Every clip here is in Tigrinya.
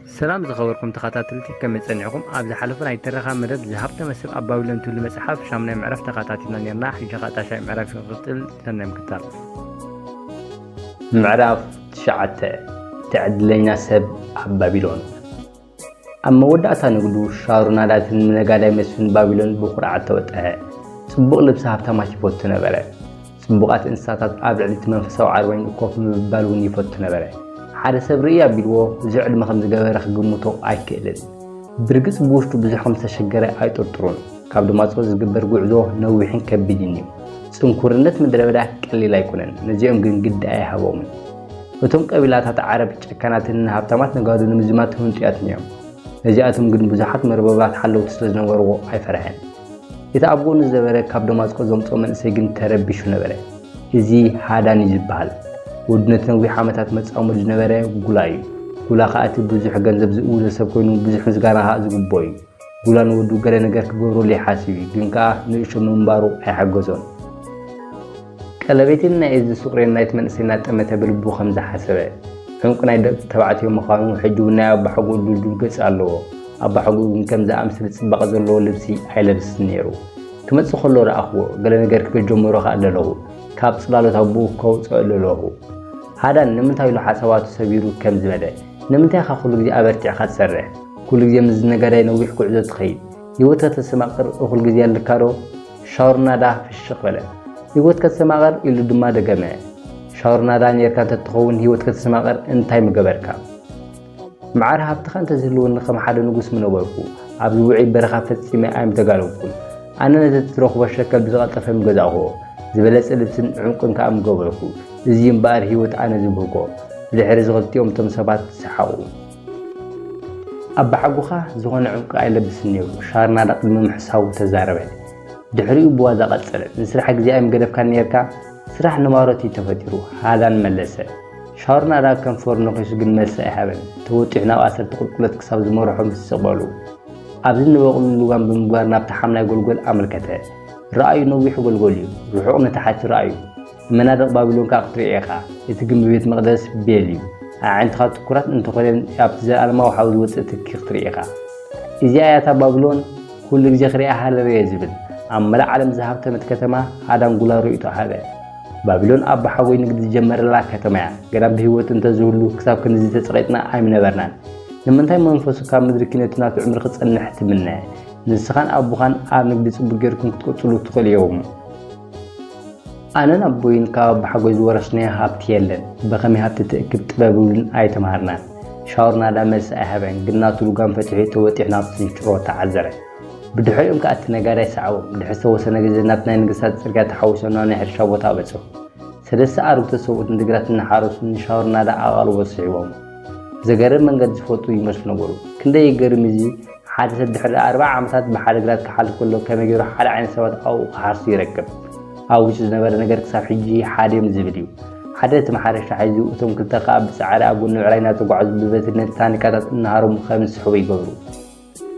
سلام زخبركم تخاتاتلتي كم تصنعكم أبز حلفنا يترخى مدد زهبت مسب أباولن تولي مسحف شامنا معرف تخاتاتنا نيرنا حيجا خاتا شاي معرف يغطل تنم كتاب معرف تشعت تعدلنا سب بابلون أما ودعتا نقولو شارنا لاتن من قادة مسفن بابلون بقرعة توتها سبق لبسها بتماشي فوتنا بلا سبقات إنساتات أبلع لتمنفسوا عروين وكوف من بالوني فوتنا بلا حدا سبرية بلوه زعل ما خمس جوارح قمتو أكلن برجس بوشتو بزحهم تشجرة أي تطرون كابدو ما تقول زجبر جوعزوه نوحين كبدينيم سنكورنت من دربده كلي لا يكونن نجيهم جن جد أي هوامن وتم قبيلات هات عرب كانت إنها بتمات نقادو نمزمات هنتياتنيهم نجاتهم جن بزحات مربوبات حلو تسلجنا ورقو أي فرحين إذا أبغون الزبرة كابدو ما تقول زمتو من سجن تربيشو نبرة إزي هذا نجبهال ودنتنا وحامتات متصاوم الجنبرة قلاي قلا خاطر بزح جنزب زقول سبكونو بزح مزجانا زقبوي قلا نودو قلا نجار كجورو لي حاسبي جنكا نيشو منبارو أي حجزون كلبيتنا إذا سكرين نايت من سنات أمتى بالبو خمسة حسبة فممكن يد تبعتي مخاون حجونا بحقول دول قص الله أبحقول كم ذا أمثل سبق زلوا لبسي حيل لبس نيرو كم تسخلوا رأخو قلا نجار كجمرو خالله كاب صلالة أبوه كوت له هذا نمتى يلو حسوات سبيرو كم زبدة نمتى خلق دي أبرتع خد سره كل جزء من النجارين ويح كعدة خيل يوتها تسمعر أخل جزء الكارو شاورنا ده في الشقلة يوتها تسمعر يلو دما دجمع شاورنا ده يركان تتخون يوتها تسمعر انتهي مجبركا معرها بتخان تزلون خم حدا نقص من أبوكو عبد وعي برخافة سماء عم تقالوكم أنا نتترخ بالشكل بزغط فهم جزاهو زبلت لبسن عمقن كأم جوبركو زين بار هيوت أنا زبوكو لحرز غلطيهم تم سبات سحاو أبا حقوخا زغن عمق أي لبسن يو شارنا رقم محساو تزاربه دحريو بوادا قتل نسرح جزاء مقرف كان يركا سرح نمارتي تفترو هذا ملسه شارنا راكن فور نقيس قن ملسه حبن توتعنا واسر تقول كلت كساب زمورحهم استقبالو أبزن بقول لغان بمبار نابت حمنا يقول أمريكته رأي نويح قلقولي روحونا تحت رأيه منادق بابلون كاقتريقا يتقم ببيت مقدس بيليو عند خاطر كرات انتقالين ابتزال الماء وحاول وصلتك اختريقا إذا آيات بابلون كل جخريقا هذا ريزبل أما لا عالم ذهبت متكتما هذا نقول رؤيته هذا بابلون أبا حاول نقد جمر الله كتما قرب هيوت انتزولو كساب كنزي تسقيتنا أي من برنان لما انتهي منفسو كان مدركينتنا في عمر خص النحت منه نسخان أبوخان نقد تبقيركم تقتلوا تقول يوم أنا نبوين كاب حجوز ورشنا هابتيلن بخمي هابت تأكد تبابولن أي تمهرنا شاورنا دامس أهبن قلنا تلقان فتحي توتيحنا بسنشرو تعذره بدحيهم كأتنا قاري سعو بدحسوا سنة جزناتنا نقصات سرقات حوشنا نحر شابوتا بسو سدس أروك تسوء تندقراتنا حارس شاورنا دا أغال وصعيوهم زقرر من قد فوتو يمشل نقولو كندا يقر مزي حادثة دحر 4 عامتات بحالقرات كحال كله كما يجرو حال عين سواد أو حارس يركب أو وش نبر نجار كساف حجي حادي مزبديو حدث محارش حيزو ثم كنت قاب سعر أبو النوعين تقعد ببيت الثاني كانت النهار مخمس حوي قبرو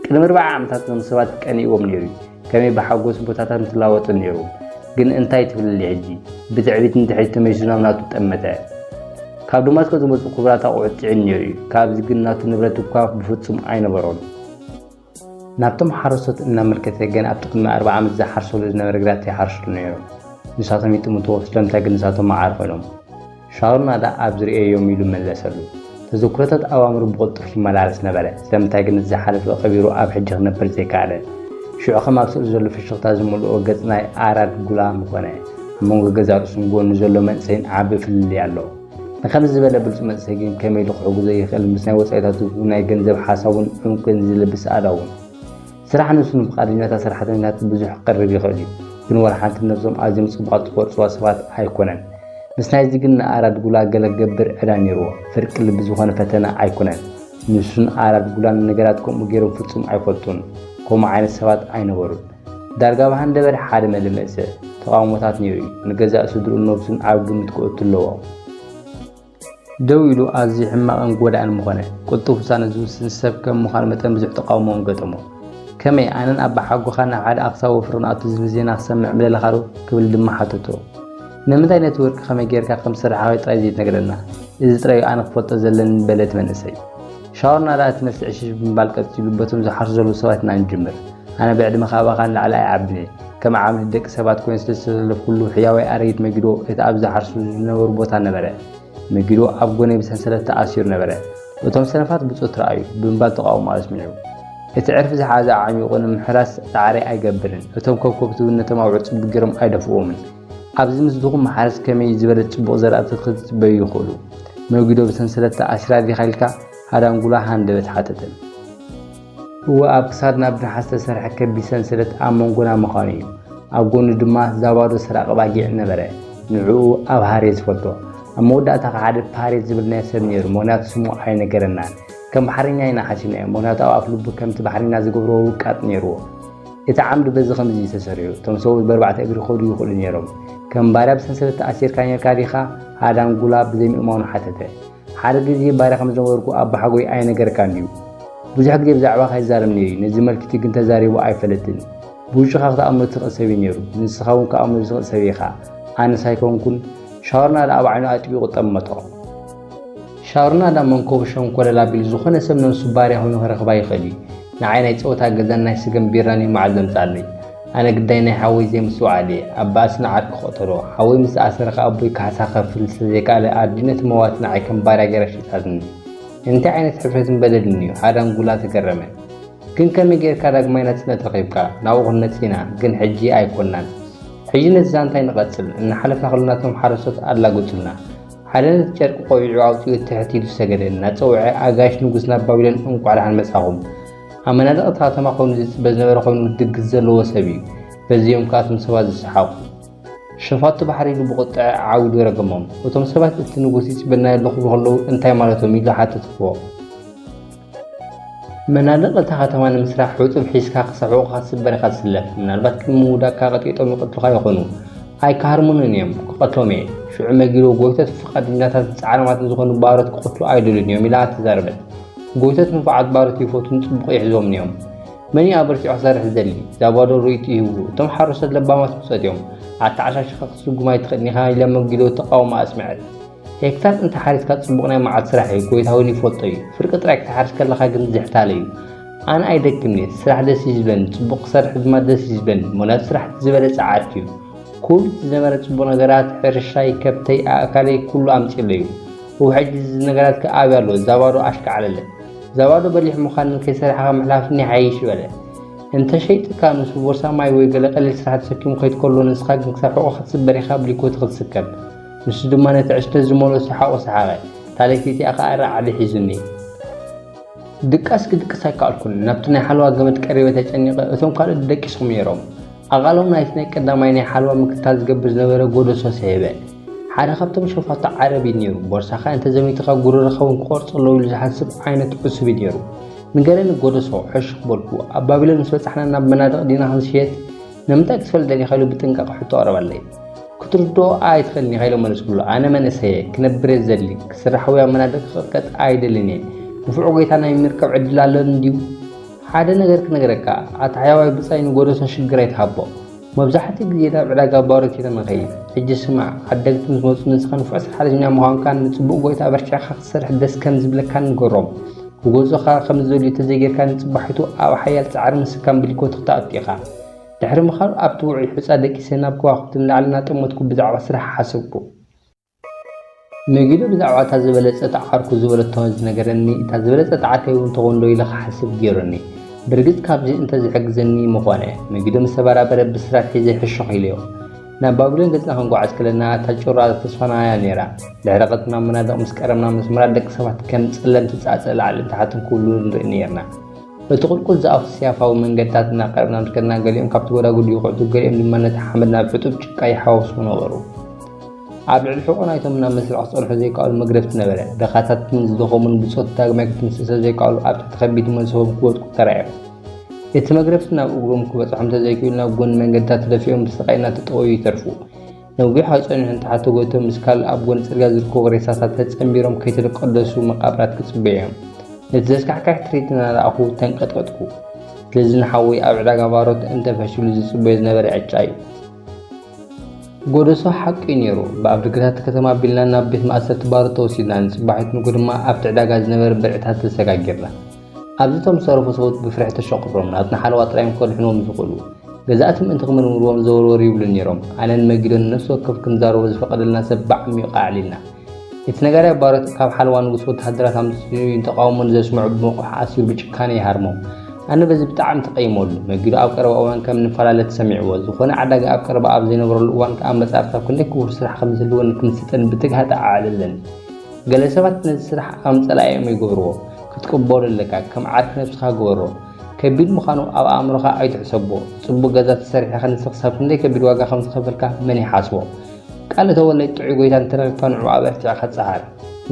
كلام 4 عامتات من سواد كان يوم نيري كم بحقوس بوتاتا متلاوت نيرو جن انتهيت في اللي عجي بتعبيت انتحيت تميزنا مناتو تأمتها كابدو ماسكو زمت قبراتا قعدت عنيري كابز قلناتو نبرتو كاف بفتسم عين برون نابتم حرصت إن ملكتي جن أبتقم 4 عام زحرسوا لجنا رجلاتي حرشوا نيرو نساتهم يتموتوا لم تجد نساتهم ما عارفينهم شعورنا دا أبزر أي يوم يلوم من لسلو تذكرت أوامر بقطر في ملارس نبلة لم تجد نزحلف وقبيرو أب حجر نبر زي كعله شو أخم أكسر زلوا في الشغل تازم وقتنا أراد قلام مقنع مونغ جزار سنقول نزلوا من سين عاب في اللي علو نخمس زبالة بالسمة سجين كم يلقوا زي خل مسنا وسائلاتو وناي جنزب حاسون ممكن زي بس أداون سرح نسون بقارنات سرحة الناس بزح قرب يخرجوا كن ورحانت النفسهم عزيم صبغات فرص وصفات هيكونن مسناي زيقنا أراد قولا قلق جبر إعلان يروح فرق اللي بزوخان فتنا هيكونن نسون أراد قولا نجاراتكم وغيرهم فتسم هيفلتون كوم عين السواد عين ورد درجة وهن دبر حارم المأساة تقاومات نيوي نجزاء صدر النفسون عبد متقوت اللواء دويلو أزي حما أنقود عن مخانة قلتو فسان زوس نسب كم مخانة بزح تقاومهم قتمو كمي أنا أبا حقو خانا عاد أقصى وفرنات زوزين أقسم عمل الخارو قبل دم حطتو نمتى نتورك خمي جيركا 5 رحاوي ترايزيت نقرنا إذا تراي أنا فوت زلن بلد من السي ሻወርና ዳት መስዕ ሽሽ ብምባል ቀፂሉ በቶም ዝሓርሱ ዘለዉ ሰባትና ንጅምር ኣነ ብዕድመ ካባኻን ላዕላይ ዓብኒ ከም ዓምዲ ደቂ ሰባት ኮይኑ ስለዝተሰለፍ ኩሉ ሕያዋይ ኣረጊት መጊዶ እቲ ኣብ ዝሓርሱ ዝነበሩ ቦታ ነበረ መጊዶ ኣብ ጎነይ ብሰንሰለት ተኣሲሩ ነበረ እቶም ሰነፋት ብፁዕ ተረኣዩ ብምባል ተቃውሞ ኣስሚዑ እቲ ዕርፊ ዝሓዘ ዓሚቑን ምሕራስ ፃዕሪ ኣይገብርን እቶም ከብከብቲ ነቶም ኣውዑ ፅቡቅ ገይሮም ኣይደፍእዎምን ኣብዚ ምስድኹም ማሕረስ ከመይ ዝበለ ፅቡቕ ዘርኣቲ ክትፅበዩ ይኽእሉ መጊዶ ብሰንሰለት ተኣሲራ ዲኻ ኢልካ ሃዳንጉላ ሃንደበት ሓተተን هو ኣብ ክሳድና ብናሓስ ዝተሰርሐ ከቢድ ሰንሰለት ኣብ መንጎና ምዃኑ እዩ ኣብ ጎኑ ድማ ዛባዶ ሰራቕ ባጊዕ ነበረ ንዕኡ ኣብ ሃርየ ዝፈልጦ ኣብ መወዳእታ ሓደ ፓሬት ዝብል ናይ ሰብ ነይሩ ምክንያቱ ስሙ ኣይነገረናን ከም ባሕረኛ ኢና ሓሲብናዮ ምክንያቱ ኣብ ኣፍ ልቡ ከምቲ ባሕረኛ ዝገብሮ ውቃጥ ነይርዎ እቲ ዓምዲ በዚ ከምዚ ተሰሪዑ እቶም ሰብኡት ብኣርባዕተ እግሪ ክኸዱ ይኽእሉ ነይሮም ከም ባርያ ብሰንሰለት ተኣሲርካ ነርካ ዲኻ ሃዳንጉላ ብዘይምእማኑ ሓተተ ሓደ ግዜ ባርያ ከም ዝነበርኩ ኣብ ባሓጎይ ኣይነገርካን ድዩ ብዙሕ ግዜ ብዛዕባ ከይዛረብ ነይሩ ነዚ መልክቲ ግን ተዛሪቡ ኣይፈለጥን ብውሽኻ ክትኣምኖ ትኽእል ሰብ ነይሩ ንስኻ እውን ክኣምኖ ዝኽእል ሰብ ኢኻ ኣነ ሳይኮንኩን ሻወርና ዳ ኣብ ዓይኑ ኣጥቢቑ ጠመቶ ሻወርና ዳ መንኮብ ሸንኮለል ኣቢሉ ዝኾነ ሰብ ነብሱ ባርያ ኮይኑ ክረኽባ ይኽእል እዩ ንዓይ ናይ ፀወታ ገዛን ናይ ስገም ቢራን እዩ መዓል ዘምፃለይ ኣነ ግዳይ ናይ ሓወይ ዘይምስዋዕለ ኣብ ባእሲ ንዓድ ክኸተሎ ሓወይ ምስ ኣሰረኸ ኣቦይ ካሕሳ ከፍል ስለዘይከኣለ ኣዲነት መዋት ንዓይ ከም ባርያ ገይራ ሽጣትኒ እንታይ ዓይነት ሕፍረትን በደልን እዩ ሃዳንጉላ ተገረመ ግን ከመይ ጌርካ ዳግማይ ናጽነት ረኺብካ ናብኡ ክንነፂና ግን ሕጂ ኣይኮናን ሕጂ ነቲ ዛንታይ ንቐፅል እናሓለፍና ክልናቶም ሓረሶት ኣላጎፅልና ሓደ ነቲ ጨርቂ ቆቢዑ ኣውፂኡ ትሕት ኢሉ ሰገደ እናፀውዐ ኣጋይሽ ንጉስ ናብ ባቢሎን እንቋዕ ደሓን መጻኹም ኣብ መናድቕቲ ከተማ ኮይኑ ዝፅበ ዝነበረ ኮይኑ ድግስ ዘለዎ ሰብ እዩ በዚኦም ከኣቶም ሰባት ዝሰሓቑ ሸፋቱ ባሕሪ ኢሉ ብቁጥዕ ዓዊዱ ረገሞም እቶም ሰባት እቲ ንጉስ ይፅበና የለኹ ዝኸለዉ እንታይ ማለቶም ኢሉ ሓተትዎ መናድቕቲ ከተማ ንምስራሕ ሕፁብ ሒዝካ ክሰሕቑካ ክስበር ኢኻ ትስለፍ ምናልባት ቅድሚ ምውዳቕካ ቀጢጦም ይቐትሉካ ይኾኑ ኣይከሃርሙንን እዮም ክቐትሎም እየ ሽዑ መጊዶ ጎይቶት ፍቓደኛታት ፃዕነማትን ዝኾኑ ባሮት ክቐትሉ ኣይደልን እዮም ኢላ ተዛረበት ጎይቶት ንፉዓት ባሮት ይፈቱን ፅቡቕ ይሕዝዎም እዮም መን ኣበርቲዑ ክሰርሕ ዝደሊ ዛባዶ ርእይቱ ይህቡ እቶም ሓረሶት ለባማት ምፀት እዮም ኣተዓሻሽኻ ክትስጉም ኣይትኽእልኒ ኢኻ ኢላ መጊዶ ተቃውሞ ኣስምዐት ሄክታር እንተ ሓሪስካ ፅቡቕ ናይ መዓልቲ ስራሕ እዩ ጎይታ እውን ይፈልጦ እዩ ፍርቂ ጥራይ ክትሓርስ ከለኻ ግን ዝሕታለ እዩ ኣነ ኣይደክምኒ ስራሕ ደስ እዩ ዝብለኒ ፅቡቕ ክሰርሕ ድማ ደስ እዩ ዝብለኒ ምክንያቱ ስራሕ ዝበለፀ ዓርኪ እዩ ኩሉ ዝነበረ ፅቡቕ ነገራት ሕርሻይ ከብተይ ኣእካለይ ኩሉ ኣምፂለ እዩ ውሕጂ እዚ ነገራት ከኣብዩ ኣሎ ዛባዶ ኣሽከዓለለ ዛባዶ በሊሕ ምዃንን ከይሰሪሕኻ ምሕላፍ ንሓይሽ በለ እንተ ሸይጥካ ንሱ ቦርሳ ማይ ወይ ገለ ቀሊል ስራሕ ተሰኪሙ ከይድ ከሎ ንስኻ ግን ክሳብ ሕቑ ክትስበር ኢኻ ብሊኮት ክትስከብ ንሱ ድማ ነቲ ዕሽተ ዝመልኦ ሰሓቑ ሰሓቐ ታለክቲኣ ከዓ ራዕሊ ሒዙኒ ድቃስ ክድቅስ ኣይከኣልኩን ናብቲ ናይ ሓለዋ ገመድ ቀሪበ ተጨኒቐ እቶም ካልኦት ደቂሶም ነይሮም ኣቓሎም ናይቲ ናይ ቀዳማይ ናይ ሓለዋ ምክትታል ዝገብር ዝነበረ ጎደሶ ሰሄበ ሓደ ካብቶም ሸፋቶ ዓረቢ ነይሩ ቦርሳኻ እንተዘሚትኻ ጉረርኻ እውን ክቆርፅ ኣለዉ ኢሉ ዝሓስብ ዓይነት ዕሱብ ነይሩ ንገረኒ ጎደሶ ሕሽኽ በልኩ ኣብ ባቢሎን ምስ በፃሕና ናብ መናድቕ ዲና ክንሽየጥ ንምንታይ ክትፈልጥ ደሊኻ ኢሉ ብጥንቃቕ ሕቶ ቀረበለይ ክትርድኦ ኣይትኽእልኒ ኢኻ ኢሎም መለስኩሉ ኣነ መንእሰየ ክነብር እየ ዝደሊ ክስራሕ ወይ ኣብ መናድቕ ክቕጥቀጥ ኣይደልን እየ ንፍዑ ጎይታ ናይ ምርካብ ዕድል ኣለኒ ድዩ ሓደ ነገር ክነግረካ ኣታሕያዋይ ብፃይ ንጎደሶ ሽግር ኣይትሃቦ መብዛሕትኡ ግዜ ናብ ዕዳጋ ባሮት ኢለ ንኸይድ ሕጂ ስማዕ ዓደግቲ ምስ መፁ ንስኻ ንፉዕ ሓረኛ ምዃንካን ንፅቡቕ ጎይታ ኣበርቲዕካ ክትሰርሕ ደስ ከም ዝብለካን ንገሮም ክገዝኡኻ ከም ዝደልዩ ተዘይጌርካ ንፅባሒቱ ኣብ ሓያል ፃዕሪ ምስካን ብሊኮት ክትኣቱ ኢኻ ድሕሪ ምኻኑ ኣብቲ ውዑይ ሑፃ ደቂሰ ናብ ከዋኽብቲ ንላዕሊ እናጠመትኩ ብዛዕባ ስራሕ ሓሰብኩ መጊዶ ብዛዕባ እታ ዝበለፀት ዓርኩ ዝበለቶ ዝነገረኒ እታ ዝበለፀት ዓርከይ እውን ተኾን ዶ ኢለ ክሓስብ ገይሩኒ ብርግፅ ካብዚ እንተዝሕግዘኒ ምኾነ መጊዶ ምስ ተበራበረ ብስራት ሒዘ ሕሾኽ ኢለዮ ናብ ባቢሎን ገፅና ክንጓዓዝ ከለና እታ ጮራ ተስፋናያ ነይራ ድሕሪ ቀጥና መናድቕ ምስ ቀረብና መስመራት ደቂ ሰባት ከም ፀለምቲ ፃፀእ ላዕልን ታሕትን ክብሉ ንርኢ ነርና እቲ ቁልቁል ዝኣፉ ስያፋዊ መንገድታት እናቀረብና ንርከድና ገሊኦም ካብቲ ጎዳጉዲ ይኹዕቱ ገሊኦም ድማ ነቲ ሓመድ ናብ ዕጡብ ጭቃ ይሓወሱ ነበሩ ኣብ ልዕሊ ሕቖ ናይቶም ናብ መስርዕ ክፀንሑ ዘይከኣሉ መግረፍቲ ነበረ ደኻታትን ዝደኸሙን ብፆት ዳግማይ ክትምስሰ ዘይከኣሉ ኣብ ትሕቲ ከቢድ መንሰቦም ክወድቁ ተራእዮም እቲ መግረፍቲ ናብ እግሮም ክበፅሖም ተዘይክእሉ ናብ ጎኒ መንገድታት ተደፊኦም ብስቃይ እናተጠወዩ ይተርፉ ነዊሕ ፀኒሖም ታሕቲ ጎይቶም ምስ ካልእ ኣብ ጎኒ ፅርግያ ዝርከቡ ሬሳታት ተፀምቢሮም ከይተቀደሱ መቃብራት ክፅበዩ እዮም ነቲ ዘስካሕካሕ ትርኢት እናረኣኹ ተንቀጥቀጥኩ ስለዚ ንሓወይ ኣብ ዕዳጋ ባሮት እንተፈሽሉ ዝፅበዮ ዝነበረ ዕጫ እዩ ጎደሶ ሓቂ ነይሩ ብኣብድግታት ከተማ ቢልና ናብ ቤት ማእሰርቲ ባሮ ተወሲድና ንፅባሒት ንጉ ድማ ኣብ ዕዳጋ ዝነበረ በርዕታት ተሰጋጊርና ኣብዚቶም ዝሰርፉ ሰዎች ብፍርሒ ተሸቅሮም ናትና ሓለዋ ጥራይም ከልሕኖም ዝኽእሉ ገዛእትም እንተ ክምርምርዎም ዘወርወር ይብሉ ነይሮም ኣነ ንመጊዶን ነፍሲ ወከፍ ክንዛረቦ ዝፈቀደልና ሰብ ባዕሚ ይቃዕሊልና እቲ ነገራይ ባሮት ካብ ሓለዋ ንጉስ ወተሃደራት ኣምፅኡ ተቃውሞን ዘስምዑ ብመቁሕ ኣሲሩ ብጭካኔ ይሃርሞም ኣነ በዚ ብጣዕሚ ተቀይመሉ መጊዶ ኣብ ቀረባ እዋን ከም ንፈላለት ሰሚዕዎ ዝኾነ ዓዳጋ ኣብ ቀረባ ኣብ ዘይነበረሉ እዋን ከዓ መጻርታ ክንደይ ክቡር ስራሕ ከም ዘለዎን ክምስጠን ብትግሃት ኣዓለለን ገለ ሰባት ነዚ ስራሕ ኣብ ጸላእዮም ይገብርዎ ክትቅበሉ ኣለካ ከም ዓርክ ነፍስኻ ግበሮ ከቢድ ምዃኑ ኣብ ኣእምሮኻ ኣይትሕሰቦ ጽቡቕ ገዛ ተሰሪሕኻ ንስኽሳብ ክንደይ ከቢድ ዋጋ ከም ዝኸፈልካ መን ይሓስቦ ቃል ተወለይ ጥዑይ ጎይታ እንተረኺብካ ንዑ ኣብ እርትዕኻ ጸሓር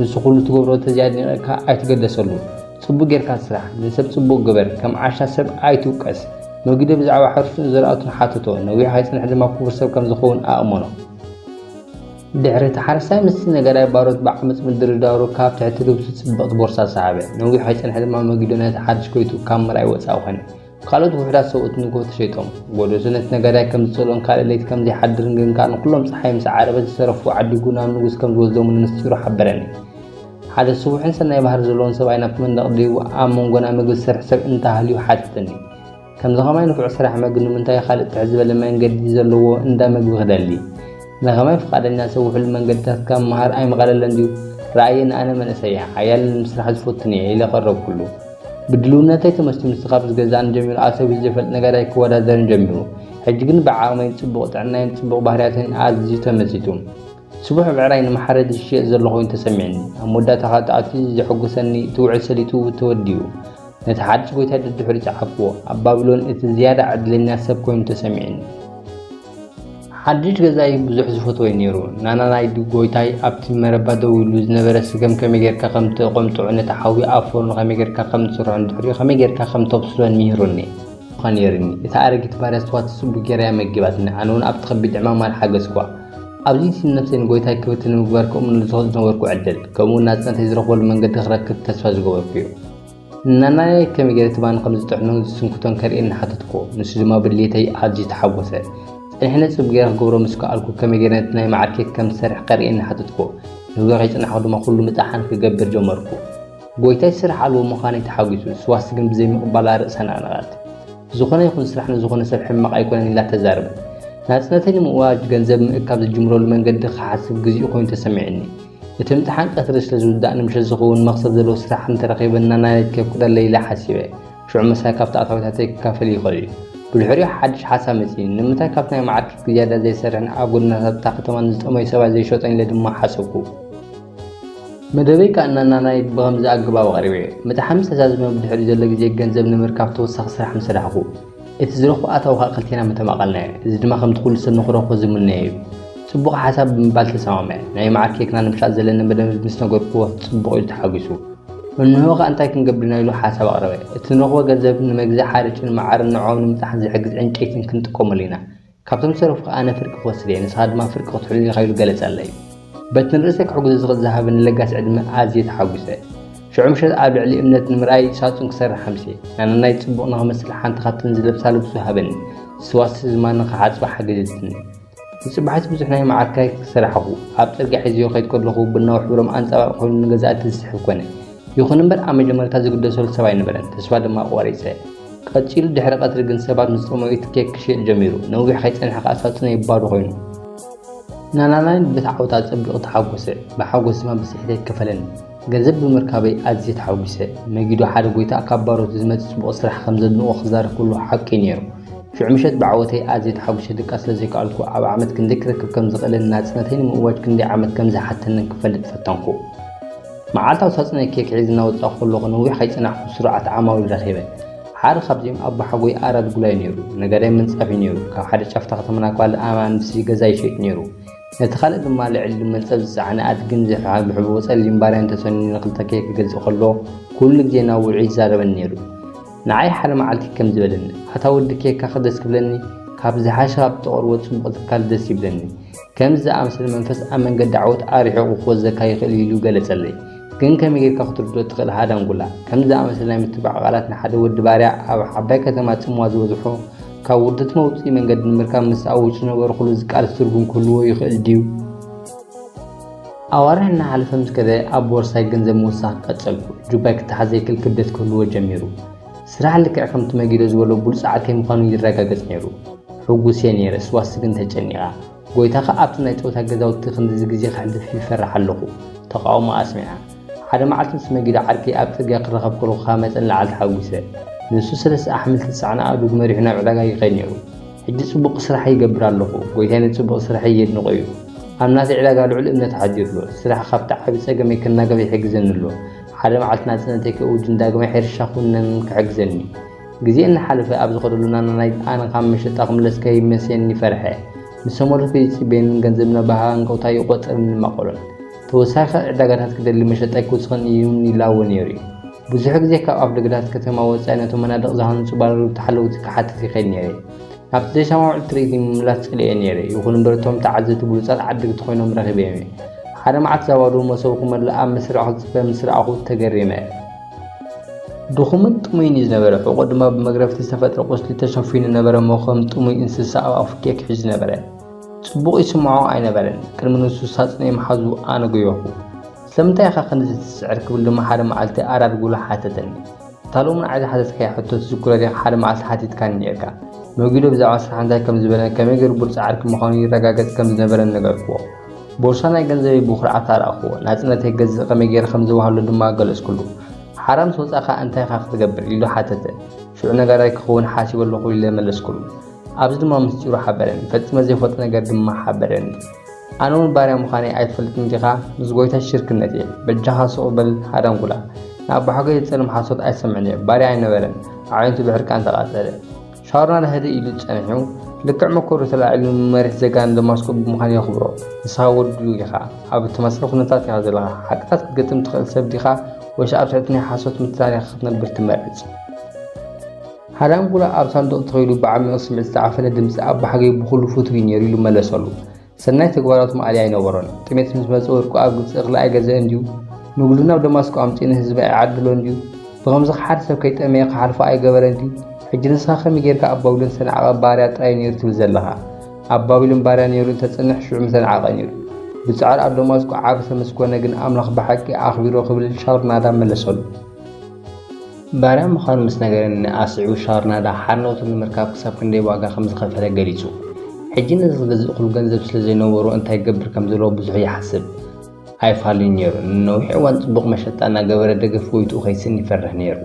ንሱ ኩሉ ትገብሮ ተዝያድንቕካ ኣይትገደሰሉ ጽቡቕ ጌርካ ስራሕ ንሰብ ጽቡቕ ግበር ከም ዓሻ ሰብ ኣይትውቀስ መጊዶ ብዛዕባ ሕርሱን ዘርኣቱን ሓተቶ ነዊሕ ኣይጽንሕ ድማ ክቡር ሰብ ከም ዝኸውን ኣእመኖ ድሕሪ ተሓርሳይ ምስ ነገራይ ባሮት ብዓመፅ ምድርዳሩ ካብ ትሕቲ ልብሱ ጽብቕቲ ቦርሳ ሰሓበ ነዊሕ ኣይጽንሕ ድማ መጊዶ ነቲ ሓድሽ ጎይቱ ካብ ምርኣይ ወፃእ ኮነ ካልኦት ውሕዳት ሰብኡት ንጎ ተሸይጦም ጎደሱ ነቲ ነገራይ ከም ዝጸልኦን ካልእ ለይቲ ከም ዘይሓድርን ግን ከዓ ንኩሎም ፀሓይ ምስ ዓረበት ዝሰረፉ ዓዲጉ ናብ ንጉስ ከም ዝወስዶምን ምስጢሩ ሓበረኒ ሓደ ስቡሕን ሰናይ ባህር ዘለዎን ሰብኣይ ናብቲ መንደቕ ደይቡ ኣብ መንጎና ምግቢ ዝሰርሕ ሰብ እንተሃልዩ ሓተተኒ ከምዚ ኸማይ ንኩዕ ስራሕ መግቢ ንምንታይ ካልእ ትሕት ዝበለ መንገዲ ዘለዎ እንዳ ምግቢ ክደሊ ንኸማይ ፍቃደኛ ሰብ ውሕል መንገድታት ካብ መሃር ኣይመቐለለን ድዩ ረኣየ ንኣነ መንእሰይ ሓያል ምስራሕ ዝፈትን እየ ኢለ ቀረብ ኩሉ ብድልውነተይ ተመስሉ ምስኻብ ዝገዛእን ጀሚሩ ኣሰብ ዘይፈልጥ ነገራይ ክወዳደርን ጀሚሩ ሕጂ ግን ብዓቕመይን ጽቡቕ ጥዕናይን ጽቡቕ ባህርያትን ኣዝዩ ተመሲጡ صبح بعراين محرد الشيء زلخوين تسمعني مدة تخاطعتي زحقسني توعي سليتو وتوديو نتحدث قويت هذا الدحر تعقوه بابلون زيادة عدلنا سب كوين تسمعني حدش غزاي بزح زفتوي نيرو نانا نايد قويتاي ابتي مربادو يلوز نبرس كم كميغير كخمت قمت نتحاوي افور خميغير كخمت سرعن دحري خميغير كخمت بسلون ميهروني خانيرني يتعارك تبارس وات سبو جريا مجباتنا انون ابتخبي دعما مال حاجسكوا أبديت نفسي نقولتها كويت نمبركم من الزهد نوركو عدل كمون ناس نتجربوا المنقد خركت تسفاز جوابيو نانا كم جريت بان خمس تحنون سنكتون كريم حتتكو نسجما بالليتي عاجي تحوسه إحنا سبجير جبرو مسكو ألكو كم جريتنا معركة كم سرح قريم حتتكو لو جيت أنا حد ما كله متاحن في جبر جمركو قويتاي سرح على مخاني تحوسه سواس جنب زي مقبل رأسنا أنغات زخنا يكون سرحنا زخنا سبح ما يكون لا تزارب ناسنتني مواج جنزب مكاب الجمرة المنقد خاصب جزء كون تسمعني يتمتحن أثرش لزود أنا مش زخون مقصد لو سرح أنت رقيبنا نايت كيف كذا الليلة حسيبة شو عمسها كافت أثرت هتك كافلي خلي بالحرية حدش حسامتين نمتى كافتنا معك زيادة زي سرنا أقولنا طاقة ما نزت أما يسوى زي شوطين لدم ما حسبكو مدبي كأننا نايت بغمز أقبا وغريبة متحمس أساس ما بالحرية زلق زي جنزب نمركاب توسخ سرح مسرحكو اتزرخو أتاو خلقتنا متماقلنا إذا ما خمت كل سنة خروخو زمنا صبغ حسب مبال تسامع ناي معك كنا نمشي زلنا بدل مسنا قرقوه صبغ يتحقسوا إنه هو أنت كن قبلنا له حسب أقربه اتنخو جذب نمجز حارج المعار النعوم متحز حجز عن شيء كنت قوملينا كابتن صرف أنا فرق وسري يعني صاد ما فرق وتحلي غير جلس علي بتنرسك حجز صغر ذهب نلقى سعد ما عازيت حجزه شو عمشت قابل على إمنة المرأي ساتون كسر خمسة أنا نايت صبغنا خمس لحان تخطط نزل بسالب سهبن سواس زمان خاص بحاجة جدني صبحت بزحنا معركة كسر حقو أبترجع حزيو خيط كل خو بالنوع حرم أنت أقول نجزات السحب كونه يخون نبر أما جمال تازق الدسول سبعين نبرن تسواد ما قواريسه قد شيل دحرق أترجن سبعة مستوى يتكيك شيء جميل نوجي حيث أن حق أساسنا يبارو خينه نانا بتعود أتبلغ تحوسه بحوس ما بسحته كفلن جذب بمركبي أزيد حوسه ما يجدو حد قويتا كبروا تزمت سبق صرح خمسة نقخ زار كله حق نيرو شو عمشت بعوتي أزيد حوسه دك أصل زي قالكو أو عمد كندكرك كم زقل الناس سنتين مواج كندي عمد كم زي حتى إنك فلت فتنكو معالتا وصلنا كيك عيزنا وتأخذ لغنوي حيث نحو سرعة عمل الرخيبة حار خبزيم أبا حقوي أراد قلاي نيرو نقرأ من صافي نيرو كحد شافت ختمنا قال أمان بسي جزاي شيء نيرو نتخلق ما العلم من سبز عن أتجنزح على بحبوس اللي مبارين تسنين نقلتك كيك جزء خلو كل جينا والعيد زارب النيرو نعي حرم عالتي كم زبلني حتى ودك كيك أخذ قبلني كابز حاشا بتقر وتسبق كال دس يبلني كم زع مثل منفس أمن قد دعوت أريح وخوز زكاي خليلو جلس لي كن كم يجي كخطر دو تقل هذا نقوله كم زع مثل متبع غلطنا حدا ود بارع أو حباك ما تمواز وزحو ካብ ውርደት መውፅኢ መንገዲ ንምርካብ ምስ ኣውጭ ነበሩ ኩሉ ዝቃል ትርጉም ክህልዎ ይኽእል ድዩ? ኣዋርሕ እናሓለፈ ምስ ከደ ኣብ ቦርሳይ ገንዘብ ምውሳኽ ቀጸልኩ። ጁባይ ክተሓዘ ይክእል ክብደት ክህልዎ ጀሚሩ። ስራሕ ልክዕ ከምቲ መጊዶ ዝበሎ ብሉፃዕ ከይምዃኑ ይረጋገፅ ነይሩ። ሕጉስ እየ ነይረ፣ ስዋስ ግን ተጨኒቓ። ጎይታኻ ኣብቲ ናይ ፆታ ገዛውቲ ክንዲዚ ግዜ ክሕልፍ ይፈርሕ ኣለኹ። ተቃውሞ ኣስሚዓ ሓደ መዓልቲ ምስ መጊዶ ዓርኪ ኣብ ፅርግያ ክረኸብ ከለኹ ካብ መፀን ላዓል ተሓጒሰ። ንሱ 3 ኣሕምልቲ ፃዕና ኣዱግ መሪሑ ናብ ዕዳጋ ይኸይድ ነይሩ። ሕጂ ፅቡቕ ስራሕ ይገብር ኣለኹ። ጎይታይ ንፅቡቕ ስራሕ የድንቆ እዩ። ኣብ ናተይ ዕዳጋ ልዑል እምነት ሓዲሩሎ። ስራሕ ካብቲ ዓብዪ ፀገመይ ከናገበ ይሕግዘኒ ኣሎ። ሓደ መዓልቲ ናፅነተይ ከእውጅን ዳግመይ ሕርሻ ኩነን ክሕግዘኒ። ግዜ እናሓለፈ ኣብ ዝኸደሉና ናይ ኣነ ካብ መሸጣ ክምለስ ከይመስየኒ ፈርሐ። ምስ ሰሞሉ ከይፅበየንን ገንዘብ ነባሃ እንቀውታ ይቆፅርን ማቆሎን ተወሳኺ ዕዳጋታት ክደሊ መሸጣይ ክውስኸኒ ይላወ ነይሩ እዩ። ብዙሕ ግዜ ካብ ኣፍ ደገታት ከተማ ወፃኢ ነቶም መናድቕ ዝሃንፁ ባለሉ ተሓለውቲ ክሓትት ይኸይድ ነይረ። ኣብቲ ዘይሰማዑ ትርኢት ምምላስ ፅልየ ነይረ። ይኹን እምበር እቶም ተዓዘብቲ ብሉፃት ዓድግቲ ኮይኖም ረኺበዮም እየ። ሓደ መዓልቲ ዘባዶ መሶብ ክመልእ ኣብ መስርዕ ክፅበ ምስ ረኣኹ ተገሪመ። ድኹምን ጥሙይን እዩ ዝነበረ። ሕቖ ድማ ብመግረፍቲ ዝተፈጥረ ቆስሊ ተሸፊኑ ነበረ። ሞኸም ጥሙይ እንስሳ ኣብ ኣፉ ክሕዝ ነበረ። ጽቡቕ ይስምዖ ኣይነበረን። ቅድሚ ንሱ ሳፅነይ መሓዙ ኣነ ጎየኹ። ስለምንታይ ኢኻ ክንዚ ትስዕር ክብል ድማ ሓደ መዓልቲ ኣራድ ጉላ ሓተተኒ። ታልኡምን ዓይዚ ሓተትካይ ሕቶት ዝኩረት ኢኻ ሓደ መዓልቲ ሓቲትካኒ ነርካ። መጊዶ ብዛዕባ ስራሕ እንታይ ከም ዝበለኒ ከመይ ገይሩ ቡርፃ ዓርኪ ምዃኑ ይረጋገፅ ከም ዝነበረ ነገርክዎ። ቦርሳ ናይ ገንዘበይ ብኹርዓት ኣረኣኽዎ። ናፅነተይ ገዝእ ከመይ ገይረ ከም ዝባሃሉ ድማ ገለፅኩሉ። ሓራም ስወፃእኻ እንታይ ኢኻ ክትገብር ኢሉ ሓተተ። ሽዑ ነገራይ ክኸውን ሓሲብ ኣለኹ ኢለ መለስኩሉ። ኣብዚ ድማ ምስጢሩ ሓበረኒ። ፈፂመ ዘይፈልጥ ነገር ድማ ሓበረኒ። ኣነ እውን ባርያ ምዃነይ ኣይትፈልጥን ዲኻ? ምስ ጎይታ ሽርክነት እየ። በጃኻ ስቕበል ሃዳንጉላ ናብ ባሕጎይ ዝፀልም ሓሶት ኣይሰምዕን እየ። ባርያ ኣይነበረን። ዓይነቱ ብሕርቃን ተቓፀለ። ሻወርና ለህደ ኢሉ ፀኒሑ ልክዕ መኮሩ ተላዒሉ መሬት ዘጋን ደማስቆ ብምዃን የኽብሮ። ንስኻ ወድሉ ኢኻ። ኣብ ተመሳሳሊ ኩነታት ኢኻ ዘለኻ። ሓቅታት ክትገጥም ትኽእል ሰብ ዲኻ ወይስ ኣብ ትሕቲ ናይ ሓሶት ምትላል ኢኻ ክትነብር ትመርፅ? ሃዳንጉላ ኣብ ሳንዱቕ ተኸይሉ ብዓሚቕ ስምዒት ዝተዓፈነ ድምፂ ኣብ ባሕገይ ብኹሉ ፍቱይ ነይሩ ኢሉ መለሰሉ። ሰናይ ተግባራቱ መኣልያ ኣይነበሮን። ጥሜት ምስ መፀ ወርቁ ኣብ ግብፂ እኽሊ ኣይገዝአን እንድዩ? ንግሉ ናብ ደማስቆ ኣምፂኡ ንህዝቢ ኣይዓድሎ እንድዩ? ብኸምዚ ሓደ ሰብ ከይጠመየ ክሓልፎ ኣይገበረ እንድዩ? ሕጂ ንስኻ ከመይ ጌርካ ኣብ ባቢሎን ዝተነዓቐ ባርያ ጥራይ ነይሩ ትብል ዘለኻ? ኣብ ባቢሎን ባርያ ነይሩ እንተፀንሕ ሽዑ ምተነዓቐ ነይሩ። ብፃዕር ኣብ ደማስቆ ዓብ ተመስኮነ ግን ኣምላኽ ብሓቂ ኣኽቢሮ ክብል ሻውርናዳ መለሰሉ። ባርያ ምዃኑ ምስ ነገረኒ ኣስዒቡ ሻውርናዳ ሓርነቱ ንምርካብ ክሳብ ክንደይ ዋጋ ከም ዝኸፈለ ገሊጹ። ሕጂ ነዚ ዝገዝእ ኩሉ ገንዘብ ስለ ዘይነበሮ እንታይ ገብር ከም ዘለዎ ብዙሕ ይሓስብ ኣይፋልዩን ነይሩ። ንነዊሕ እዋን ፅቡቕ መሸጣ እናገበረ ደገፍ ጎይትኡ ከይስእን ይፈርሕ ነይሩ።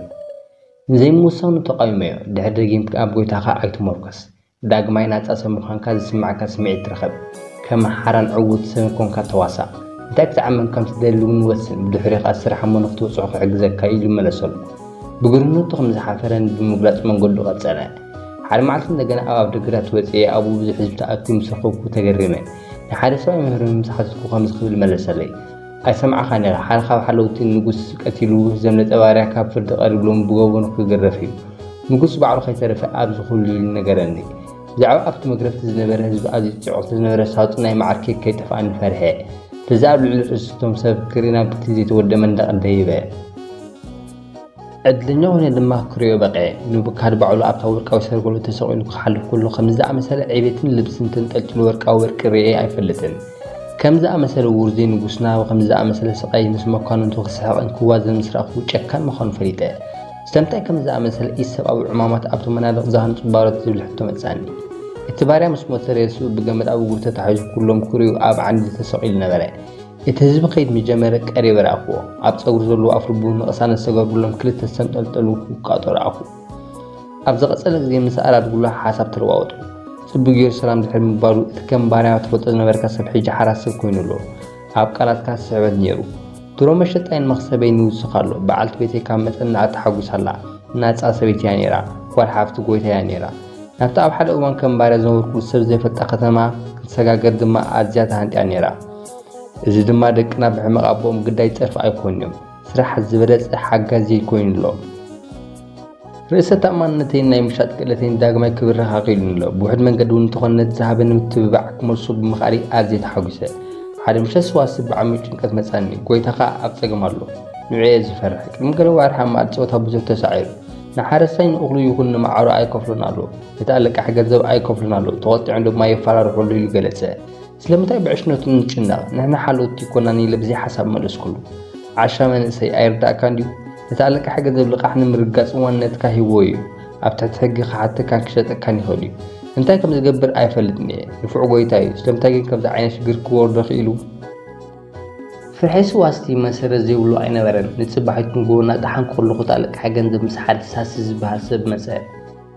ንዘይምውሳኑ ተቃዊመዮ። ድሕሪ ደጊምካ ኣብ ጎይታኻ ኣይትመርኮስ። ዳግማይ ናፃ ሰብ ምዃንካ ዝስማዓካ ስምዒት ትረኸብ። ከም ሓራን ዕውት ሰብ ኮንካ ተዋሳእ። እንታይ ክትዓመን ከም ትደሊ እውን ወስን። ብድሕሪኻ ስራሕ እሞ ንክትወፅሖ ክሕግዘካ ኢሉ መለሰሉ። ብግርነቱ ከም ዝሓፈረን ብምግላፅ መንገዱ ቀፀለ። ሓደ መዓልቲ እንደገና ኣብ ደገራት ወፅየ። ኣብኡ ብዙሕ ህዝቢ ተኣኪቡ ምስ ረኸብኩ ተገሪመ። ንሓደ ሰብኣይ መምህር ምሳሓትኩ ከምዚ ክብል መለሰለይ። ኣይሰምዓኻን ኢኻ። ሓደ ካብ ሓለውቲ ንጉስ ቀቲሉ ዘምለጠ ባርያ ካብ ፍርዲ ቀሪብሎም ብጎቦኑ ክግረፍ እዩ። ንጉስ ባዕሉ ከይተረፈ ኣብዚ ኩሉ ኢሉ ነገረኒ። ብዛዕባ ኣብቲ መግረፍቲ ዝነበረ ህዝቢ ኣዝዩ ፅዑቕ ዝነበረ ሳውፅን ናይ መዓር ኬክ ከይጠፍኣኒ ፈርሐ። በዛ ኣብ ልዕሊ ርእስቶም ሰብ ክሪና ብቲ ዘይተወደመ እንዳቐደይበ ዕድለኛ ሆነ ድማ ክሪኦ በቅዐ። ንብካድ ባዕሉ ኣብታ ወርቃዊ ሰርገሉ ተሰቂሉ ክሓልፍ ከሎ ከምዚ ዝኣመሰለ ዕቤትን ልብስን ተንጠልጥሉ ወርቃዊ ወርቂ ርኤ ኣይፈልጥን። ከምዚ ዝኣመሰለ ውርዘይ ንጉስና ከምዚ ዝኣመሰለ ስቃይ ምስ መኳንንቱ ክስሕቕን ክዋዘን ምስ ረኣኹ ጨካን ምዃኑ ፈሊጠ። ስለምንታይ ከምዚ ዝኣመሰለ ኢሰብኣዊ ዕማማት ኣብቲ መናድቕ ዝሃንፁ ባሮት ዝብል ሕቶ መፃኒ። እቲ ባርያ ምስ ሞተ ርእሱ ብገመድ ኣብ እግሩ ተታሒዙ ኩሎም ክሪኡ ኣብ ዓንዲ ተሰቂሉ ነበረ። እቲ ህዝቢ ከይድ ምጀመረ ቀሪበ ረኣኽዎ። ኣብ ፀጉሪ ዘለዎ ኣፍልቡ ንቕሳነት ዝተገበሩሎም ክልተ ዝተንጠልጠሉ ውቃጦ ረኣኹ። ኣብ ዝቐፀለ ግዜ ምስ ኣራድ ጉላ ሓሳብ ተለዋወጡ። ጽቡቕ ጌሩ ሰላም ድሕሪ ምባሉ እቲ ከም ባርያ ትፈልጦ ዝነበርካ ሰብ ሕጂ ሓራስ ሰብ ኮይኑ ኣሎ። ኣብ ቃላትካ ስሕበት ነይሩ። ድሮ መሸጣይን መኽሰበይ ንውስኽ ኣሎ። በዓልቲ ቤተይ ካብ መጠን ተሓጒስ ኣላ። ናፃ ሰበይቲ እያ ነይራ። ጓል ሓፍቲ ጎይታ እያ ነይራ። ናብቲ ኣብ ሓደ እዋን ከም ባርያ ዝነበርኩ ሰብ ዘይፈልጣ ከተማ ክትሰጋገር ድማ ኣዝያ ተሃንጥያ ነይራ። እዚ ድማ ደቅና ብሕማቕ ኣቦኦም ግዳይ ፀርፊ ኣይኮንዮም። ስራሕ ዝበለፀ ሓጋዝ ዘይኮይኑ ኣሎ። ርእሰ ተኣማንነተይን ናይ ምሻጥ ክእለተይን ዳግማይ ክብረኻ ኺሉኒ ኣሎ። ብውሕድ መንገዲ እውን እንተኾነ ዝሃበኒ ምትብባዕ ክመልሶ ብምኽኣሊ ኣዝየ ተሓጒሰ። ሓደ ምሸት ሰዋስብ ብዓሚቕ ጭንቀት መፃኒ። ጎይታኻ ኣብ ፀገም ኣሎ። ንዕየ ዝፈርሕ ቅድሚ ገለ ዋርሒ ኣብ መኣዲ ፀወታ ብዙሕ ተሳዒሩ ንሓረስታይ ንእኽሉ ይኹን ንማዕሮ ኣይከፍሉን ኣሎ የተኣለቃሕ ገንዘብ ኣይከፍሉን ኣሎ ተቆጢዑ ድማ የፈራርሑሉ ኢሉ ገለጸ ስለምንታይ ብዕሽነቱ ንጭነቕ ንሕና ሓልኦት ይኮናን ኢለ ብዘይ ሓሳብ መለስኩሉ ዓሻ መንእሰይ ኣይርዳእካ እንዲሁ የተኣለቃሕ ገንዘብ ልቓሕ ንምርጋጽ ዋነትካ ሂቦ እዩ ኣብ ትሕቲ ሕጊ ክሓትካን ክሸጠካን ይኽእል እዩ እንታይ ከም ዝገብር ኣይፈልጥን እየ ንፉዕ ጎይታ እዩ ስለምንታይ ግን ከምዚ ዓይነት ሽግር ክወርዶ ኽኢሉ ፍርሒሱ ዋስቲ መሰረት ዘይብሉ ኣይነበረን ንጽባሒት ክንጎና ጣሓን ክኸልኹ ተኣለቃሕ ገንዘብ ምስ ሓደ ሳሲ ዝበሃል ሰብ መጸ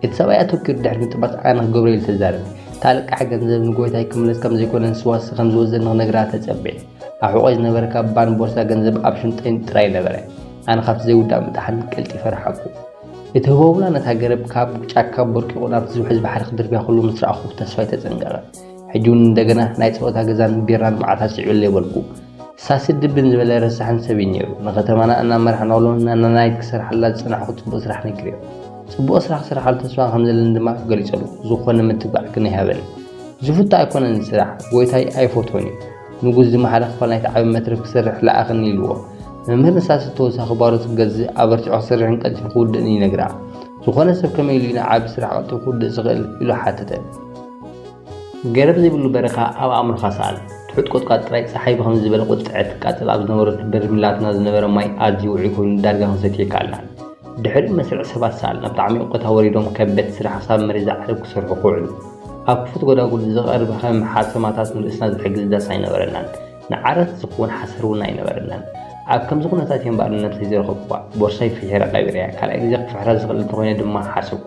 እቲ ሰብኣይ ኣተኪሩ ድሕሪ ምጥባት ኣነ ክገብሮ ኢሉ ተዛረበ ተኣለቃሕ ገንዘብ ንጎይታይ ክምለስ ከም ዘይኮነን ስዋሲ ከም ዝወዘን ክነግራ ተጸብዐ ኣብ ሕቖይ ዝነበረ ካባን ቦርሳ ገንዘብ ኣብ ሽንጠይን ጥራይ ነበረ ኣነ ካብቲ ዘይውዳእ ምጣሓን ቀልጢፈ ረሓቁ እቲ ህቦብላ ነታ ገረብ ካብ ጫካ ቦርቂቑ ናብቲ ዝውሕዝ ባሕሪ ክድርብያ ኩሉ ምስ ረኣኹ ተስፋይ ተጸንቀቐ ሕጂ እውን እንደገና ናይ ፀወታ ገዛን ቢራን መዓታት ስዕብለ ይበልኩ ሳሲ ድብን ዝበለ ረሳሕን ሰብ ነይሩ ንከተማና እናመርሐናሎ ናናይ ክሰርሐላ ዝጸናሕኩ ጽቡቕ ስራሕ ነግርዮ ጽቡቕ ስራሕ ክሰርሓሉ ተስፋ ከም ዘለኒ ድማ ገሊጸሉ ዝኾነ ምትግባዕ ግን ይሃበኒ ዝፍታ ኣይኮነን ስራሕ ጎይታይ ኣይፈትዎን እዩ ንጉስ ዝመሓለ ክፋል ናይቲ ዓብ መትረፍ ክሰርሕ ለኣኽኒ ኢልዎ መምህር ንሳሲ ተወሳኺ ባሮት ክገዝእ ኣበርቲዖ ክሰርሕን ቀልጢፉ ክውድእን ይነግራ ዝኾነ ሰብ ከመይ ኢሉ ኢና ዓብ ስራሕ ቀልጢፉ ክውድእ ዝኽእል ኢሉ ሓተተ ገረብ ዘይብሉ በረኻ ኣብ ኣእምሮኻ ሰኣል ትሑት ቆጥቃጥ ጥራይ ፀሓይ ብኸም ዝበለ ቁጥዕት ቃጽል ኣብ ዝነበረት በርሚላትና ዝነበረ ማይ ኣዝዩ ውዑይ ኮይኑ ዳርጋ ክንሰትየካ ኣለና ድሕሪ መስርዕ ሰባት ሰኣል ናብቲ ዓሚቕ ቆታ ወሪዶም ከበድ ስራሕ ክሳብ መሬት ዝዓርብ ክሰርሑ ክውዕሉ ኣብ ክፉት ጎዳጉል ዝቐርብ ከም ሓሰማታት ንርእስና ዝሕግዝ ዳስ ኣይነበረናን ንዓረት ዝኽውን ሓሰር እውን ኣይነበረናን ኣብ ከምዚ ኩነታት እዮም ባዕሉ ነብሰይ ዝረኸብኳ ቦርሳይ ፍሒረ ቀቢረያ ካልኣይ ግዜ ክፍሕራ ዝኽእል እንተኾይነ ድማ ሓሰብኩ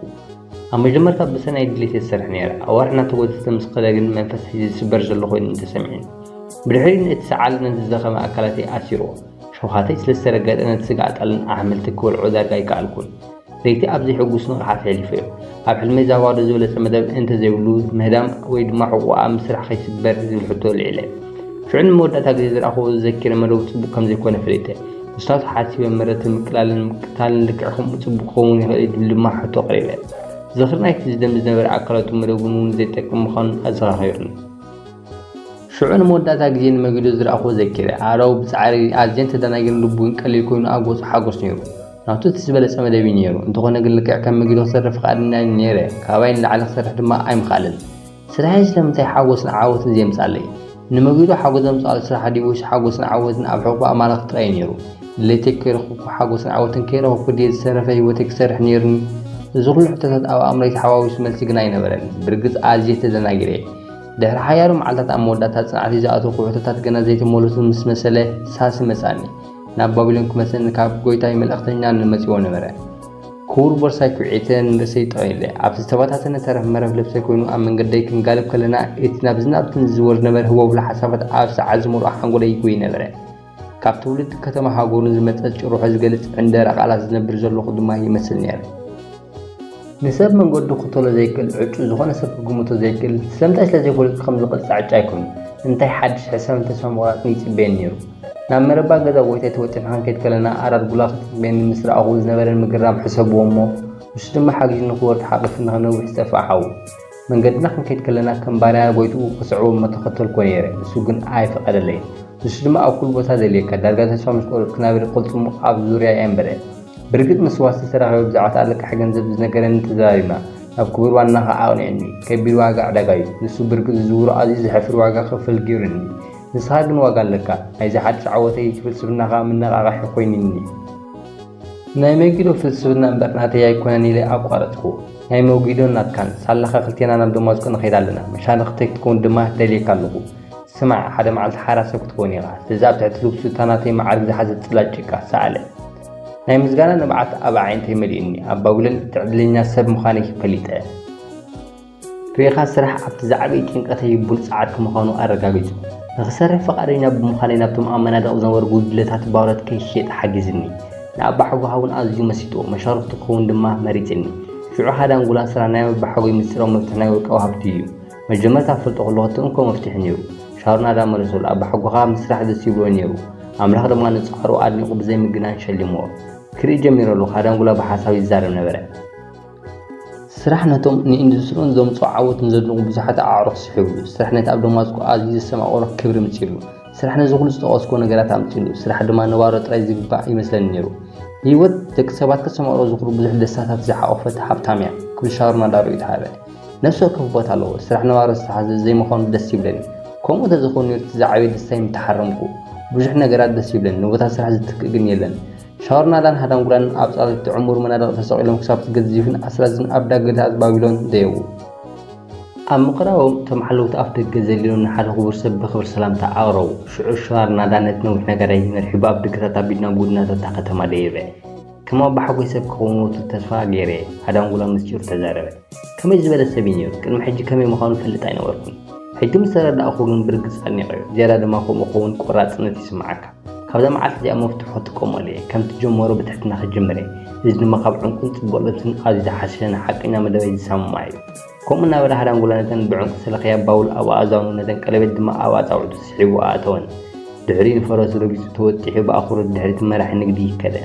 ኣብ መጀመርታ ብሰናይ ድሌት የሰርሕ ነይረ ኣዋርሕና ተጎቲተ ምስ ኸደ ግን መንፈስ ዝስበር ዘሎ ኮይኑ እንተሰሚዕኒ ብድሕሪ ነቲ ሰዓል ነቲ ዝዘኸመ ኣካላተይ ኣሲርዎ ሸውሃተይ ስለዝተረገጠ ነቲ ስጋእ ጣልን ኣሕምልቲ ክበልዖ ዳርጋ ይከኣልኩን ለይቲ ኣብ ዘይሕጉስ ንቕሓት ሕሊፈ እዩ ኣብ ሕልመይ ዛባዶ ዝበለፀ መደብ እንተዘይብሉ ምህዳም ወይ ድማ ሕቑ ኣብ ምስራሕ ከይስበር ዝብል ሕቶ ልዒለ ሽዑን መወዳእታ ግዜ ዝረኣኽቦ ዝዘኪረ መደብ ጽቡቕ ከም ዘይኮነ ፈሊጠ ንስታቱ ሓሲበ መረትን ምቅላልን ምቅታልን ልክዕ ከምኡ ጽቡቕ ክኸውን ይኽእል ድብል ድማ ሕቶ ቀሪበ ዝኽርናይቲ ዝደም ዝነበረ ኣካላቱ መደቡን እውን ዘይጠቅም ምዃኑ ኣዘኻኺሩኒ ሽዑ ንመወዳእታ ግዜ ንመጊዶ ዝረኣኽቦ ዘኪረ ኣራው ብፃዕሪ ኣዝየን ተደናጊርን ልቡን ቀሊል ኮይኑ ኣብ ገፁ ሓጎስ ነይሩ ናብቱ እቲ ዝበለፀ መደብ ነይሩ እንተኾነ ግን ልክዕ ከም መጊዶ ክሰርሕ ፍቓድና ነይረ ካባይ ንላዕሊ ክሰርሕ ድማ ኣይምኻልን ስራሕይ ስለምንታይ ሓጎስን ዓወትን ዘየምፃለይ ንመጊዶ ሓጎስ ዘምፃሉ ስራሕ ዲቦሽ ሓጎስን ዓወትን ኣብ ሕቑ ኣማለኽ ጥራይ ነይሩ ድሌተይ ከይረኸብኩ ሓጎስን ዓወትን ከይረኸብኩ ድየ ዝሰረፈ ሂወተይ ክሰርሕ ነይሩኒ እዚ ኩሉ ሕቶታት ኣብ ኣእምሮይ ተሓዋዊሱ መልሲ ግን ኣይነበረን ብርግጽ ኣዝየ ተዘናጊረ ድሕሪ ሓያሎ መዓልታት ኣብ መወዳእታ ጽንዓተይ ዝኣተውኩ ሕቶታት ገና ዘይተመለሱ ምስ መሰለ ሳሲ መጻኒ ናብ ባቢሎን ክመሰኒ ካብ ጎይታይ መልእኽተኛ ንመጺዎ ነበረ ክቡር ቦርሳይ ኩዒተ ንርእሰይ ጠቕሊለ ኣብቲ ዝተበታተነ ተረፍ መረፍ ልብሰይ ኮይኑ ኣብ መንገደይ ክንጋልብ ከለና እቲ ናብ ዝናብትን ዝወር ነበረ ህቦብላ ሓሳባት ኣብ ሰዓት ዝመልኦ ሓንጎለይ ይጎይ ነበረ ካብ ትውልድ ከተማ ሃገሩ ዝመጸ ጭሩሖ ዝገልጽ ዕንደረ ቃላት ዝነብር ዘለኹ ድማ ይመስል ነይሩ ንሰብ መንገዱ ክተሎ ዘይክእል ዕጩ ዝኾነ ሰብ ክግምቶ ዘይክእል ስለምንታይ ስለዘይፈልጥ ከም ዝቕፅዕ ዕጫ ኣይኮኑ እንታይ ሓድሽ ሕሳብ ተስፋ ምቑራጽን ይጽበየኒ ነይሩ ናብ መረባ ገዛ ጎይታይ ተወጢሕና ክንከይድ ከለና ኣራድ ጉላኽ ትጽበየኒ ምስ ረኣኹ ዝነበረን ምግራም ሕሰብዎ እሞ ንሱ ድማ ሓጊዙ ንኽወርድ ሓቒፉ ንኽነዊሕ ዝጠፋሓው መንገድና ክንከይድ ከለና ከም ባርያ ጎይትኡ ክስዕቦ መተኸተልኮ ነይረ ንሱ ግን ኣይፈቐደለይ ንሱ ድማ ኣብ ኩሉ ቦታ ዘልየካ ዳርጋ ተስፋ ምስ ቆረጽ ክናብር ቅልጽሙ ኣብ ዙርያ የንበረ ብርግጥ ምስ ዋስቲ ተራኺቡ ብዛዕባ ተኣለቃሕ ገንዘብ ዝነገረኒ ተዛሪብና ኣብ ክቡር ዋና ከዓ ኣቕኒዕኒ ከቢድ ዋጋ ዕዳጋ እዩ ንሱ ብርግጥ ዝውሮ ኣዝዩ ዝሕፍር ዋጋ ክፍል ገይሩኒ ንስኻ ግን ዋጋ ኣለካ ናይዚ ሓድሽ ዓወተይ ፍልስፍናኻ ምነቓቓሒ ኮይኑኒ ናይ መጊዶ ፍልስፍና እምበር ናተይ ኣይኮነን ኢለ ኣቋረፅኩ ናይ መጊዶ ናትካን ሳላኻ ክልቴና ናብ ደማስቆ ንኸይድ ኣለና መሻርክተይ ክትከውን ድማ ደልየካ ኣለኹ ስማዕ ሓደ መዓልቲ ሓራሰብ ክትከውን ኢኻ ስለዚ ኣብ ትሕቲ ልብሱ እታ ናተይ ማዕርግ ዝሓዘት ጽላጭ ጭቃ ሰኣለ ናይ ምስጋና ንብዓት ኣብ ዓይነተይ መሊእኒ ኣብ ባቢሎን እትዕድለኛ ሰብ ምዃነይ ፈሊጠ ፍሬኻ ስራሕ ኣብቲ ዛዕበይ ጭንቀተይ ቡልፃዓት ከምዃኑ ኣረጋጊጹ ንኽሰርሕ ፈቓደኛ ብምዃነይ ናብቶም ኣመናድቕ ዝነበሩ ጉድለታት ባውረት ከይሸጥ ሓጊዝኒ ንኣባ ሓጎኻ እውን ኣዝዩ መሲጥዎ መሻርክቱ ክኸውን ድማ መሪፅኒ ሽዑ ሓደ አንጉላ ስራሕ ናይ ኣባ ሓጎይ ምስጢራዊ መፍትሒ ናይ ወርቃዊ ሃብቲ እዩ መጀመርታ ክፈልጦ ከለኹ ትንኮ መፍትሒ ነይሩ ሻርና ዳ መለሰሉ ኣባ ሓጎኻ ምስራሕ ደስ ይብሎ ነይሩ ኣምላኽ ድማ ንጻዕሩ ኣድኒቑ ብዘይ ምግናን ሸሊምዎ ክርኢ ጀሚሩ ኣለኹ ሓደ አንጉላ ብሓሳብ ይዛረብ ነበረ ስራሕ ነቶም ንኢንዱስትሪን ዘምፅኦ ዓወትን ዘድንቑ ብዙሓት ኣዕሩኽ ስሒቡ ስራሕ ነቲ ኣብ ደማስቆ ኣዝዩ ዘሰማቆሮ ክብሪ ምፂሉ ስራሕ ነዚ ኩሉ ዝጠቐስኮ ነገራት ኣምፂሉ ስራሕ ድማ ንባሮ ጥራይ ዝግባእ ይመስለኒ ነይሩ هيوت دك سبات كسمعوا زخرو بزح دساتات زحقفت حبتاميا كل شهرنا دارو يتحابه نفسه كفبوت على سرح نوار استحاز زي ما خون دس يبلني كم تزخون يرتزعوي دستين تحرمكو بزح نجارات دس يبلني نبغى سرح زتكجن يلن شهرنا دان هذا مقولن أبصار عمر من هذا تسوق لهم كسبت جزيفن أسرزن أبدا قد هذا بابلون ديو أما قراهم تمحلو تأفت الجزيلون حال خبر سب خبر سلام تعارو شهرنا دانت نوح نجاري مرحبا بكرة بيدنا بودنا تتاقة مديبه كما بحق يسب كونو تتسفى غيره هذا مقولن مسجور تزاربه كما يزبل السبينيو كلمة حج كم مخالف فلتين وركن حج مسار دا أخوين برجس النقي زيادة ما هو مخون قرات نتيس معك هذا مع الحج مفتوحات كمالية كم تجمعوا بتحتنا خجمري إذن ما قبل كنت بقولتن هذا حسنا حقنا مدوي يسمع معي كم من أول هذا مقولن تن بعمق سلقيا باول أو أزون ندن كلبة دماء أو تعود تسحب وآتون دحرين فرس رجس توتحي بآخر الدحرة ما راح نقديه كذا